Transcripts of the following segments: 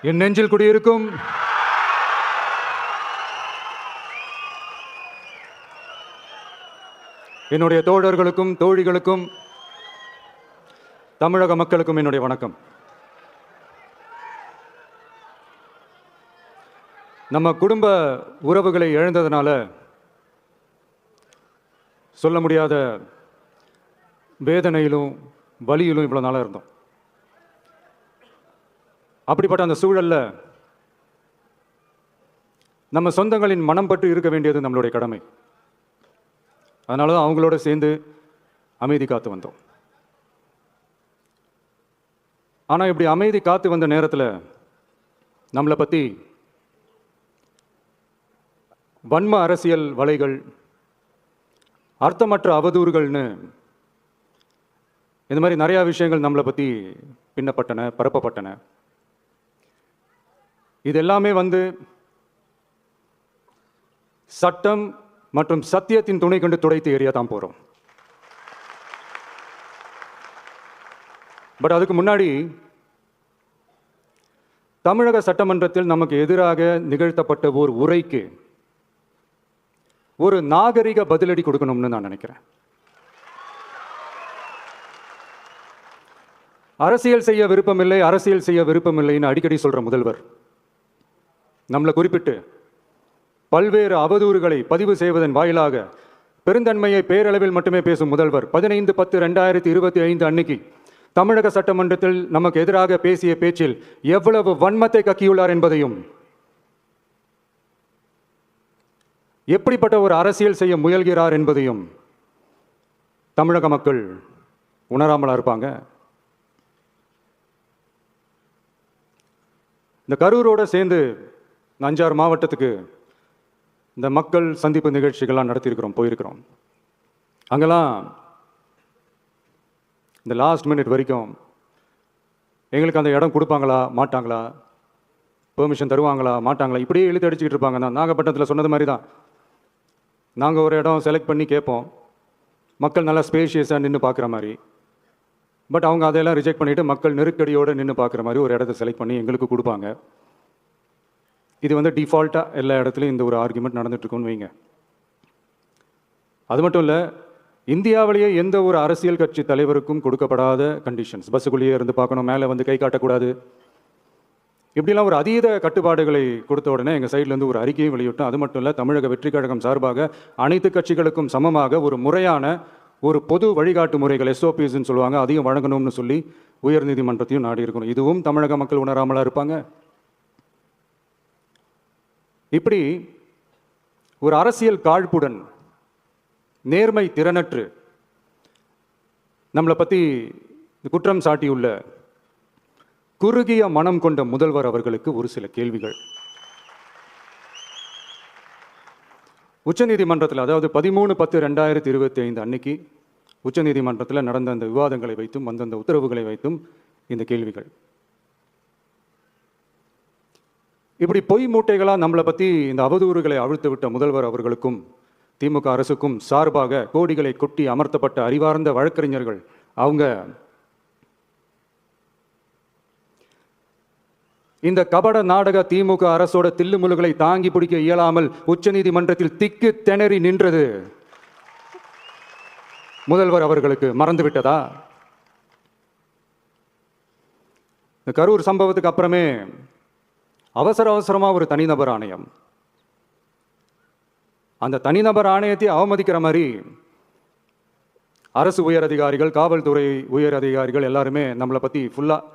என் நெஞ்சில் குடியிருக்கும் என்னுடைய தோழர்களுக்கும் தோழிகளுக்கும் தமிழக மக்களுக்கும் என்னுடைய வணக்கம். நம்ம குடும்ப உறவுகளை இழந்ததுனால சொல்ல முடியாத வேதனையிலும் வலியிலும் இவ்வளவு நாளாக இருந்தோம். அப்படிப்பட்ட அந்த சூழல்ல நம்ம சொந்தங்களின் மனம் பட்டு இருக்க வேண்டியது நம்மளுடைய கடமை. அதனால தான் அவங்களோட சேர்ந்து அமைதி காத்து வந்தோம். ஆனால் இப்படி அமைதி காத்து வந்த நேரத்தில் நம்மளை பற்றி வன்ம அரசியல் வலைகள், அர்த்தமற்ற அவதூறுகள்னு இந்த மாதிரி நிறையா விஷயங்கள் நம்மளை பற்றி பின்னப்பட்டன, பரப்பப்பட்டன. இது எல்லாமே சட்டம் மற்றும் சத்தியத்தின் துணை கொண்டு துடைத்து எறிய தான் போகிறோம். பட் அதுக்கு முன்னாடி தமிழக சட்டமன்றத்தில் நமக்கு எதிராக நிகழ்த்தப்பட்ட ஒரு உரைக்கு ஒரு நாகரிக பதிலடி கொடுக்கணும்னு நான் நினைக்கிறேன். அரசியல் செய்ய விருப்பமில்லை, அரசியல் செய்ய விருப்பமில்லைன்னு அடிக்கடி சொல்ற முதல்வர் நம்மளை குறிப்பிட்டு பல்வேறு அவதூறுகளை பதிவு செய்வதன் வாயிலாக பெருந்தன்மையை பேரளவில் மட்டுமே பேசும் முதல்வர் 15/10/2025 அன்னைக்கு தமிழக சட்டமன்றத்தில் நமக்கு எதிராக பேசிய பேச்சில் எவ்வளவு வன்மத்தை கக்கியுள்ளார் என்பதையும், எப்படிப்பட்ட ஒரு அரசியல் செய்ய முயல்கிறார் என்பதையும் தமிழக மக்கள் உணராமலா இருப்பாங்க? இந்த கரூரோட சேர்ந்து 5-6 மாவட்டத்துக்கு இந்த மக்கள் சந்திப்பு நிகழ்ச்சிகள்லாம் நடத்தியிருக்கிறோம், போயிருக்கிறோம். அங்கெல்லாம் இந்த லாஸ்ட் மினிட் வரைக்கும் எங்களுக்கு அந்த இடம் கொடுப்பாங்களா மாட்டாங்களா, பெர்மிஷன் தருவாங்களா மாட்டாங்களா, இப்படியே இழுத்து அடிச்சுக்கிட்டு இருப்பாங்க. நான் நாகப்பட்டினத்தில் சொன்னது மாதிரி தான். நாங்கள் ஒரு இடம் செலக்ட் பண்ணி கேட்போம், மக்கள் நல்லா ஸ்பேஷியஸாக நின்று பார்க்குற மாதிரி. பட் அவங்க அதையெல்லாம் ரிஜெக்ட் பண்ணிவிட்டு மக்கள் நெருக்கடியோடு நின்று பார்க்குற மாதிரி ஒரு இடத்த செலக்ட் பண்ணி எங்களுக்கு கொடுப்பாங்க. இது டிஃபால்ட்டாக எல்லா இடத்துலையும் இந்த ஒரு ஆர்குமெண்ட் நடந்துட்டுருக்குன்னு வைங்க. அது மட்டும் இல்லை, இந்தியாவிலேயே எந்த ஒரு அரசியல் கட்சி தலைவருக்கும் கொடுக்கப்படாத கண்டிஷன்ஸ். பஸ்ஸுக்குள்ளேயே இருந்து பார்க்கணும், மேலே கை காட்டக்கூடாது, இப்படிலாம் ஒரு அதீத கட்டுப்பாடுகளை கொடுத்த உடனே எங்கள் சைட்லேருந்து ஒரு அறிக்கையும் வெளியிட்டோம். அது மட்டும் இல்லை, தமிழக வெற்றி கழகம் சார்பாக அனைத்து கட்சிகளுக்கும் சமமாக ஒரு முறையான ஒரு பொது வழிகாட்டு முறைகள், SOPஸ்ன்னு சொல்லுவாங்க, அதையும் வழங்கணும்னு சொல்லி உயர்நீதிமன்றத்தையும் நாடி இருக்கணும். இதுவும் தமிழக மக்கள் உணராமலா இருப்பாங்க? இப்படி ஒரு அரசியல் காழ்ப்புடன், நேர்மை திறனற்று நம்மளை பற்றி குற்றம் சாட்டியுள்ள குறுகிய மனம் கொண்ட முதல்வர் அவர்களுக்கு ஒரு சில கேள்விகள். உச்சநீதிமன்றத்தில், அதாவது 13/10/2025 அன்னைக்கு உச்சநீதிமன்றத்தில் நடந்த அந்த விவாதங்களை வைத்தும் அந்தந்த உத்தரவுகளை வைத்தும் இந்த கேள்விகள். இப்படி பொய் மூட்டைகளாக நம்மளை பற்றி இந்த அவதூறுகளை அவிழ்த்து விட்ட முதல்வர் அவர்களுக்கும் திமுக அரசுக்கும் சார்பாக கோடிகளை கொட்டி அமர்த்தப்பட்ட அறிவார்ந்த வழக்கறிஞர்கள் அவங்க இந்த கபட நாடக திமுக அரசோட தில்லுமுல்லுகளை தாங்கி பிடிக்க இயலாமல் உச்சநீதிமன்றத்தில் திக்கு திணறி நின்றது முதல்வர் அவர்களுக்கு மறந்துவிட்டதா? இந்த கரூர் சம்பவத்துக்கு அப்புறமே அவசரமாக ஒரு தனிநபர் ஆணையம், அந்த தனிநபர் ஆணையத்தை அவமதிக்கிற மாதிரி அரசு உயர் அதிகாரிகள், காவல்துறை உயர் அதிகாரிகள் எல்லாருமே நம்மளை பற்றி ஃபுல்லாக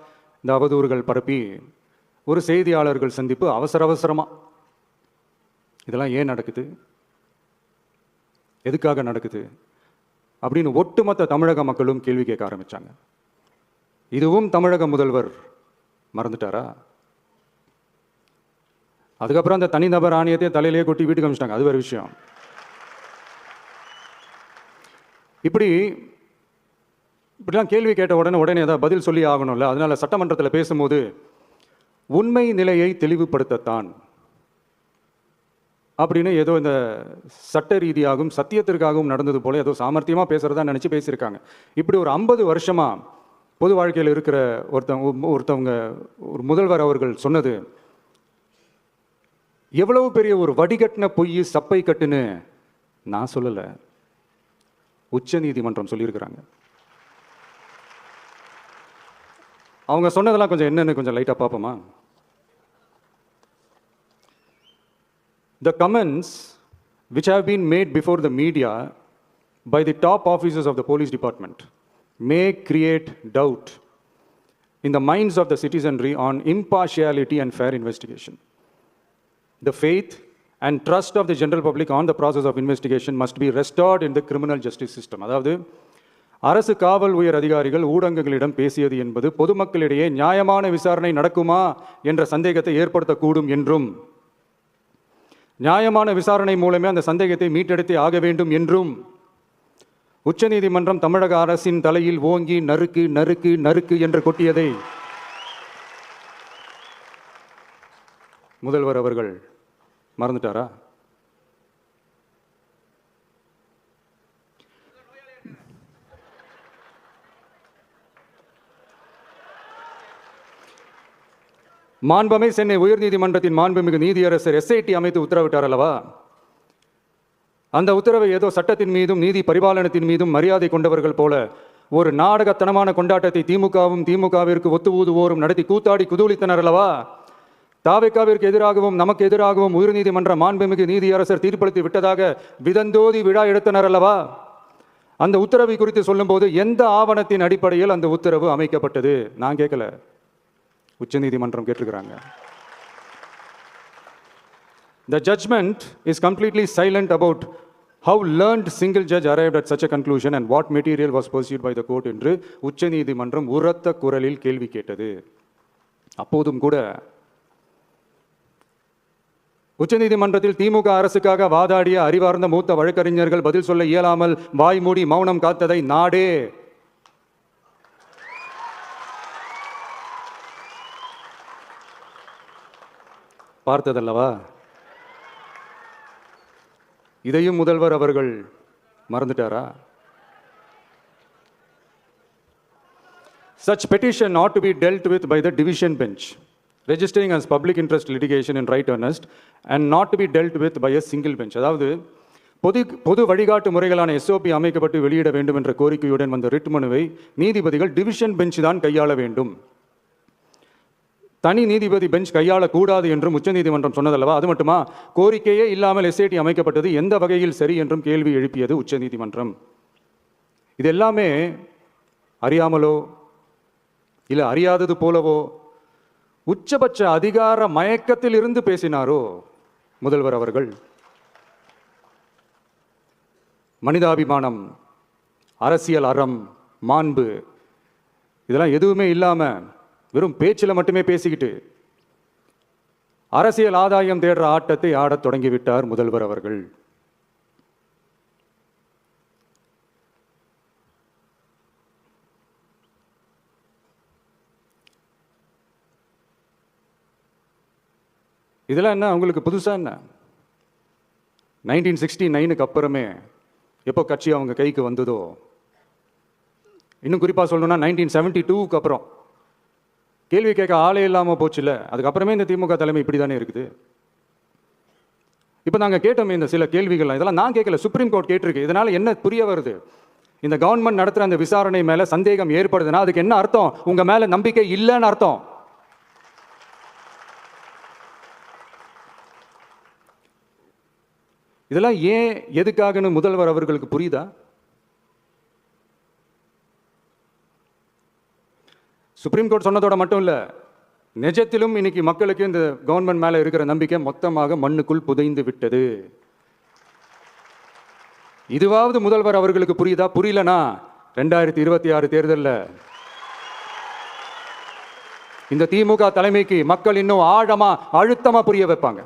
இந்த அவதூறுகள் பரப்பி ஒரு செய்தியாளர்கள் சந்திப்பு அவசரமாக. இதெல்லாம் ஏன் நடக்குது, எதுக்காக நடக்குது அப்படின்னு ஒட்டுமொத்த தமிழக மக்களும் கேள்வி கேட்க ஆரம்பித்தாங்க. இதுவும் தமிழக முதல்வர் மறந்துட்டாரா? அதுக்கப்புறம் அந்த தனிநபர் ஆணையத்தை தலையிலேயே கொட்டி வீட்டுக்கு அனுப்பிச்சிட்டாங்க, அது வேறு விஷயம். இப்படிலாம் கேள்வி கேட்ட உடனே ஏதாவது பதில் சொல்லி ஆகணும்ல. அதனால சட்டமன்றத்தில் பேசும்போது உண்மை நிலையை தெளிவுபடுத்தத்தான் அப்படின்னு ஏதோ இந்த சட்ட ரீதியாகவும் சத்தியத்திற்காகவும் நடந்தது போல ஏதோ சாமர்த்தியமாக பேசுறதா நினச்சி பேசியிருக்காங்க. இப்படி ஒரு 50 வருஷமாக பொது வாழ்க்கையில் இருக்கிற ஒருத்தவங்க ஒரு முதல்வர் அவர்கள் சொன்னது, எவ்வளவு பெரிய ஒரு வடிகட்டின பொய் சப்பை கட்டுன்னு நான் சொல்லலை, உச்ச நீதிமன்றம் சொல்லியிருக்கிறாங்க. அவங்க சொன்னதெல்லாம் கொஞ்சம் என்னன்னு கொஞ்சம் லைட்டாக பார்ப்போமா? The comments which have been made before the media by the top officers of the police department may create doubt in the minds of the citizenry on impartiality and fair investigation. The faith and trust of the general public on the process of investigation must be restored in the criminal justice system. அதாவது அரசு காவல் உயர் அதிகாரிகள் ஊடகங்களிடம் பேசியது என்பது பொதுமக்களிடையே நியாயமான விசாரணை நடக்குமா என்ற சந்தேகத்தை ஏற்படுத்தக்கூடும் என்றும், நியாயமான விசாரணை மூலமே அந்த சந்தேகத்தை மீட்டெடுத்தே ஆக வேண்டும் என்றும் உச்சநீதிமன்றம் தமிழக அரசின் தலையில் ஓங்கி நறுக்கு நறுக்கு நறுக்கு என்று கொட்டியதை முதல்வர் அவர்கள் மறந்துட்டாரா? மாண்புமை சென்னை உயர்நீதிமன்றத்தின் மாண்புமிகு நீதியரசர் எஸ்ஐடி அமைத்து உத்தரவிட்டார் அல்லவா? அந்த உத்தரவை ஏதோ சட்டத்தின் மீதும் நீதி பரிபாலனத்தின் மீதும் மரியாதை கொண்டவர்கள் போல ஒரு நாடகத்தனமான கொண்டாட்டத்தை திமுகவும் திமுகவிற்கு ஒத்து ஊதுவோரும் நடத்தி கூத்தாடி குதூளித்தனர் அல்லவா? தாவேக்காவிற்கு எதிராகவும் நமக்கு எதிராகவும் உயர்நீதிமன்ற மாண்புமிகு நீதியரசர் தீர்ப்பளித்து விட்டதாக விதந்தோதி விழா எடுத்தனர் அல்லவா? அந்த உத்தரவை குறித்து சொல்லும்போது எந்த ஆவணத்தின் அடிப்படையில் அந்த உத்தரவு அமைக்கப்பட்டது? நான் கேட்கல, உச்சநீதிமன்றம் கேட்டிருக்கிறாங்க. The judgment is completely silent about how learned single judge arrived at such a conclusion and what material was pursued by the court என்று உச்சநீதிமன்றம் உரத்த குரலில் கேள்வி கேட்டது. அப்போதும் கூட உச்சநீதிமன்றத்தில் திமுக அரசுக்காக வாதாடிய அறிவார்ந்த மூத்த வழக்கறிஞர்கள் பதில் சொல்ல இயலாமல் வாய்மூடி மௌனம் காத்ததை நாடே பார்த்ததல்லவா? இதையும் முதல்வர் அவர்கள் மறந்துட்டாரா? Such petition ought to be dealt with by the division bench, registering as public interest litigation in right earnest and not to be dealt with by a single bench. அதாவது பொது வழிகாட்டு முறைகளான எஸ்ஓபி அமைக்கப்பட்டு வெளியிட வேண்டும் என்ற கோரிக்கையுடன் வந்த ரிட் மனுவை நீதிபதிகள் டிவிஷன் பெஞ்ச் தான் கையாள வேண்டும், தனி நீதிபதி பெஞ்ச் கையாளக்கூடாது என்றும் உச்சநீதிமன்றம் சொன்னதல்லவா? அது மட்டுமா, கோரிக்கையே இல்லாமல் எஸ்ஐடி அமைக்கப்பட்டது எந்த வகையில் சரி என்றும் கேள்வி எழுப்பியது உச்சநீதிமன்றம். இது எல்லாமே அறியாமலோ இல்லை அறியாதது போலவோ உச்சபட்ச அதிகார மயக்கத்தில் இருந்து பேசினாரோ முதல்வர் அவர்கள்? மனிதாபிமானம், அரசியல் அறம், மாண்பு இதெல்லாம் எதுவுமே இல்லாம வெறும் பேச்சில் மட்டுமே பேசிக்கிட்டு அரசியல் ஆதாயம் தேடுற ஆட்டத்தை ஆடத் தொடங்கிவிட்டார் முதல்வர் அவர்கள். இதெல்லாம் என்ன உங்களுக்கு புதுசா? என்ன 1969க்கு அப்புறமே எப்போ கட்சி அவங்க கைக்கு வந்ததோ, இன்னும் குறிப்பாக சொல்லணும்னா 1972க்கு அப்புறம் கேள்வி கேட்க ஆளே இல்லாமல் போச்சுல, அதுக்கப்புறமே இந்த திமுக தலைமை இப்படி தானே இருக்குது. இப்போ நாங்கள் கேட்டோமே இந்த சில கேள்விகள், இதெல்லாம் நான் கேட்கல, சுப்ரீம் கோர்ட் கேட்டிருக்கு. இதனால என்ன புரிய வருது? இந்த கவர்மெண்ட் நடத்துகிற அந்த விசாரணை மேலே சந்தேகம் ஏற்படுதுன்னா அதுக்கு என்ன அர்த்தம்? உங்க மேலே நம்பிக்கை இல்லைன்னு அர்த்தம். இதெல்லாம் ஏன் எதுக்காகன்னு முதல்வர் அவர்களுக்கு புரியுதா? சுப்ரீம் கோர்ட் சொன்னதோட மட்டும் இல்லை, நிஜத்திலும் இன்னைக்கு மக்களுக்கு இந்த கவர்மெண்ட் மேலே இருக்கிற நம்பிக்கை மொத்தமாக மண்ணுக்குள் புதைந்து விட்டது. இதுவாவது முதல்வர் அவர்களுக்கு புரியுதா? புரியலனா 2026 தேர்தலில் இந்த திமுக தலைமைக்கு மக்கள் இன்னும் ஆழமா அழுத்தமா புரிய வைப்பாங்க.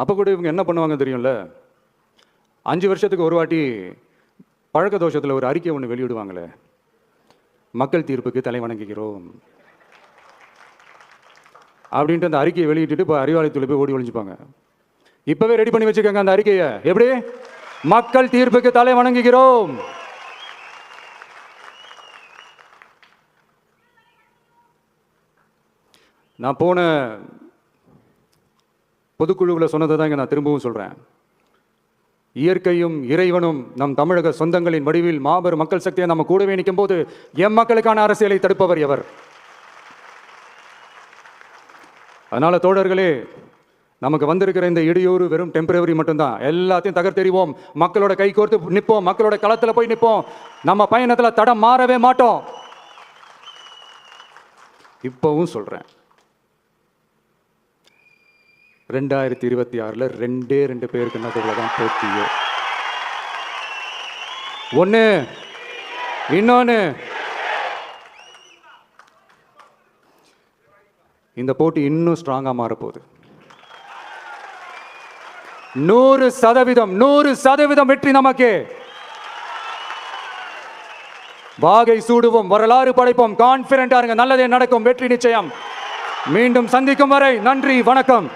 அப்போ கூட இவங்க என்ன பண்ணுவாங்க தெரியும்ல, 5 வருஷத்துக்கு ஒரு வாட்டி பழக்க தோஷத்தில் ஒரு அறிக்கை ஒன்று வெளியிடுவாங்களே, மக்கள் தீர்ப்புக்கு தலை வணங்குகிறோம் அப்படின்ட்டு அந்த அறிக்கையை வெளியிட்டு இப்போ அறிவாலயத்தில் போய் ஓடி ஒழிஞ்சுப்பாங்க. இப்பவே ரெடி பண்ணி வச்சுக்கோங்க அந்த அறிக்கையை. எப்படி? மக்கள் தீர்ப்புக்கு தலை வணங்குகிறோம். நான் போன பொதுக்குழுவில் சொன்னதை தான் இங்கே நான் திரும்பவும் சொல்கிறேன். இயற்கையும் இறைவனும் நம் தமிழக சொந்தங்களின் வடிவில் மாபெரும் மக்கள் சக்தியை நம்ம கூடவே நிற்கும் போது எம் மக்களுக்கான அரசியலை தடுப்பவர் எவர்? அதனால தோழர்களே, நமக்கு வந்திருக்கிற இந்த இடையூறு வெறும் டெம்பரவரி மட்டும்தான். எல்லாத்தையும் தகர்த்தெறிவோம், மக்களோட கை கோர்த்து நிற்போம், மக்களோட களத்தில் போய் நிற்போம். நம்ம பயணத்தில் தடம் மாறவே மாட்டோம். இப்பவும் சொல்றேன், 2026 2 பேருக்கு நடுவில் தான் போட்டியே. ஒன்று இன்னொன்று, இந்த போட்டி இன்னும் ஸ்ட்ராங்காக மாறப்போகுது. 100% வெற்றி நமக்கு. வாகை சூடுவோம், வரலாறு படைப்போம், கான்பிடென்டா இருங்க, நல்லதே நடக்கும், வெற்றி நிச்சயம். மீண்டும் சந்திக்கும் வரை நன்றி, வணக்கம்.